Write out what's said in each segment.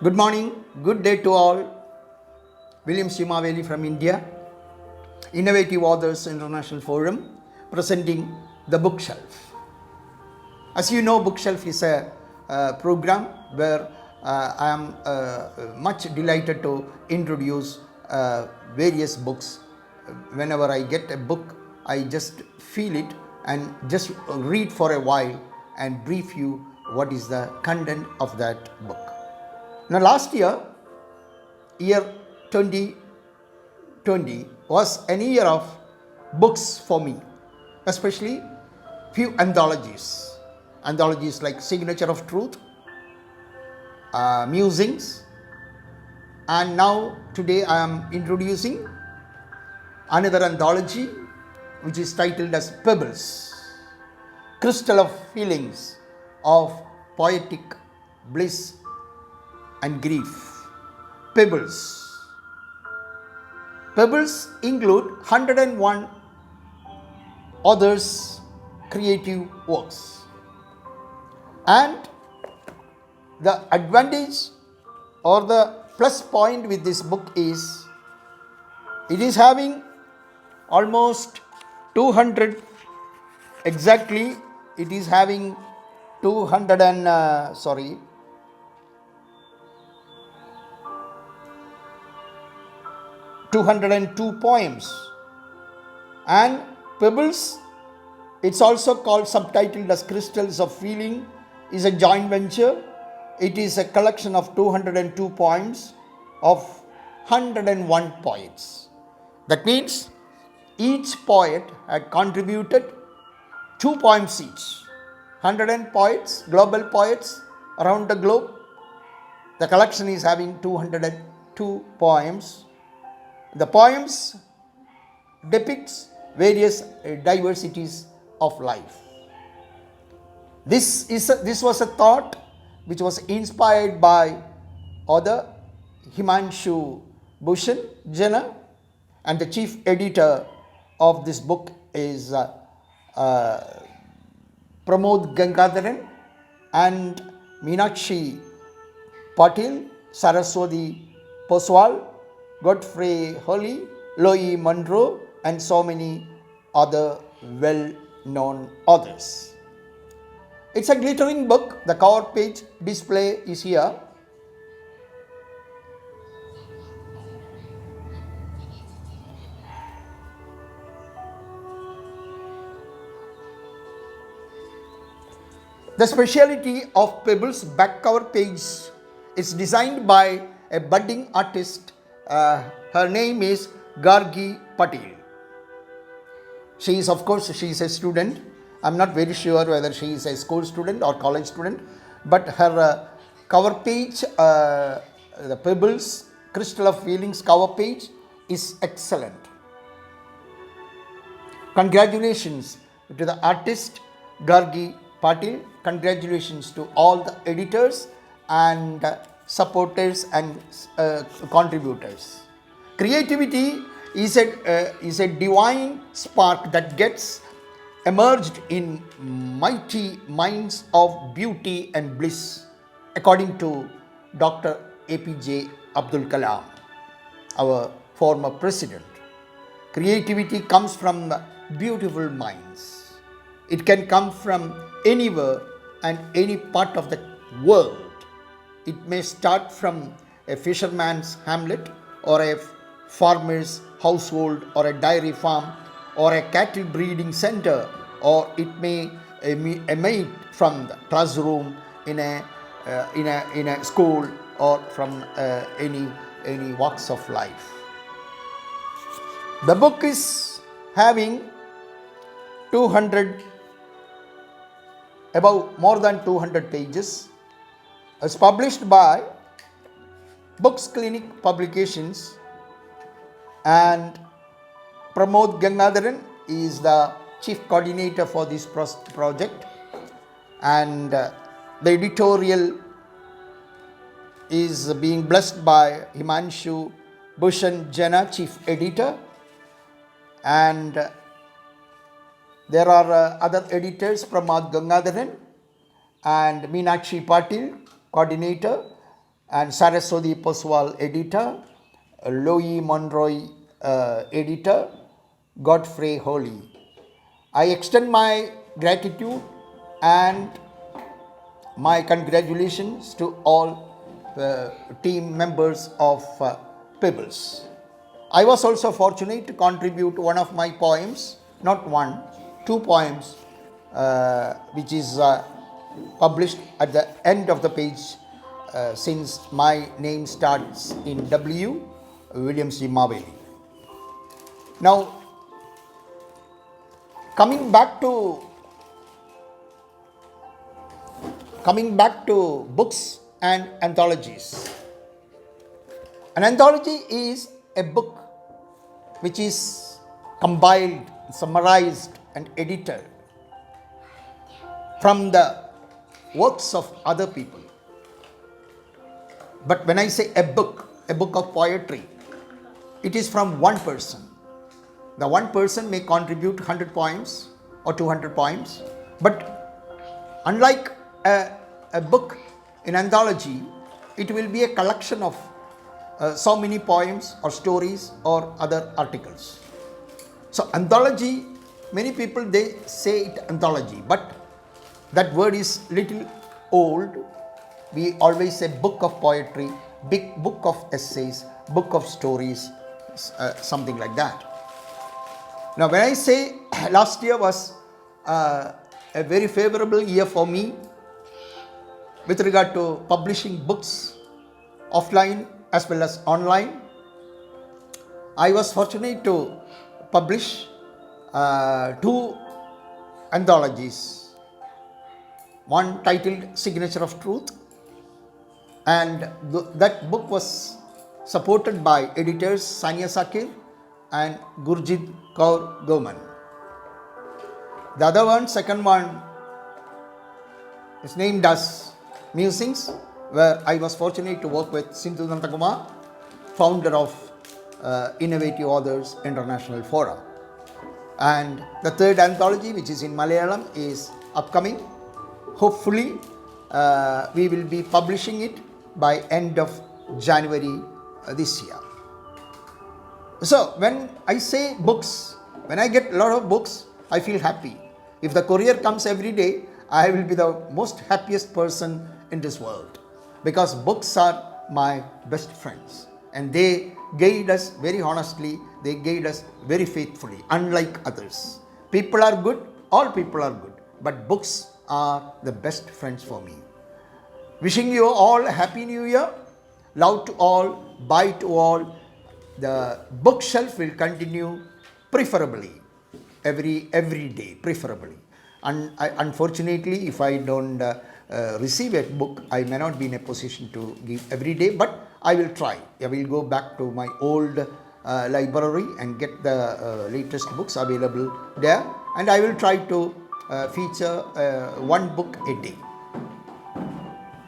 Good morning, good day to all. William Simaveli from India, Innovative Authors International Forum, presenting The Bookshelf. As you know, Bookshelf is a program where I am much delighted to introduce various books. Whenever I get a book, I just feel it and just read for a while and brief you what is the content of that book. Now, last year 2020 was an year of books for me, especially few anthologies. Anthologies like Signature of Truth, Musings, and now today I am introducing another anthology which is titled as Pebbles, Crystal of Feelings of Poetic Bliss and Grief. Pebbles. Pebbles include 101 authors' creative works. And the advantage or the plus point with this book is it is having almost 200 exactly. It is having 202 poems. And Pebbles, it's also called subtitled as Crystals of Feeling, is a joint venture. It is a collection of 202 poems of 101 poets. That means each poet had contributed 2 poems each. 100 poets, global poets around the globe. The collection is having 202 poems. The poems depicts various diversities of life. This was a thought which was inspired by author Himanshu Bhushan Jena, and the chief editor of this book is Pramod Gangadharan and Meenakshi Patil, Saraswati Poswal, Godfrey Holly, Louis Monroe, and so many other well-known authors. It's a glittering book. The cover page display is here. The speciality of Pebbles back cover page is designed by a budding artist. Her name is Gargi Patil. She is a student. I'm not very sure whether she is a school student or college student, but her cover page, the Pebbles Crystal of Feelings cover page is excellent. Congratulations to the artist Gargi Patil. Congratulations to all the editors and supporters and contributors. Creativity is a divine spark that gets emerged in mighty minds of beauty and bliss, according to Dr. APJ Abdul Kalam, our former president. Creativity comes from beautiful minds. It can come from anywhere and any part of the world. It may start from a fisherman's hamlet or a farmer's household or a dairy farm or a cattle breeding center, or it may emanate from the classroom in a school or from any walks of life. The book is having more than 200 pages. It's published by Books Clinic Publications, and Pramod Gangadharan is the chief coordinator for this project, and the editorial is being blessed by Himanshu Bhushan Jena, chief editor, and there are other editors, Pramod Gangadharan and Meenakshi Patil, coordinator, and Saraswati Poswal, editor, Louis Monroy, editor, Godfrey Holy. I extend my gratitude and my congratulations to all team members of Pebbles. I was also fortunate to contribute one of my poems, not one, two poems, which is published at the end of the page, since my name starts in W, William C. Maveli. Now, coming back to books and anthologies. An anthology is a book which is compiled, summarized, and edited from the works of other people. But when I say a book of poetry, it is from one person. The one person may contribute 100 poems or 200 poems, but unlike a book in anthology, it will be a collection of so many poems or stories or other articles. So anthology, many people they say it anthology, but that word is little old. We always say book of poetry, big book of essays, book of stories, something like that. Now when I say last year was a very favorable year for me with regard to publishing books offline as well as online, I was fortunate to publish two anthologies. One titled Signature of Truth, and that book was supported by editors Sania Sakir and Gurjit Kaur Goman. The other one, second one, is named as Musings, where I was fortunate to work with Sindhu Nandakumar, founder of Innovative Authors International Forum. And the third anthology, which is in Malayalam, is upcoming. Hopefully, we will be publishing it by end of January this year. So, when I say books, when I get a lot of books, I feel happy. If the courier comes every day, I will be the most happiest person in this world, because books are my best friends and they guide us very honestly, they guide us very faithfully, unlike others. People are good, all people are good, but books are the best friends for me. Wishing you all a happy new year. Love to all, bye to all. The bookshelf will continue, preferably every day, preferably. And unfortunately, if I don't receive a book, I may not be in a position to give every day, but I will try. I will go back to my old library and get the latest books available there, and I will try to feature one book a day.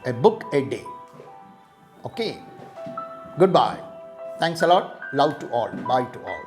A book a day. Okay. Goodbye. Thanks a lot. Love to all. Bye to all.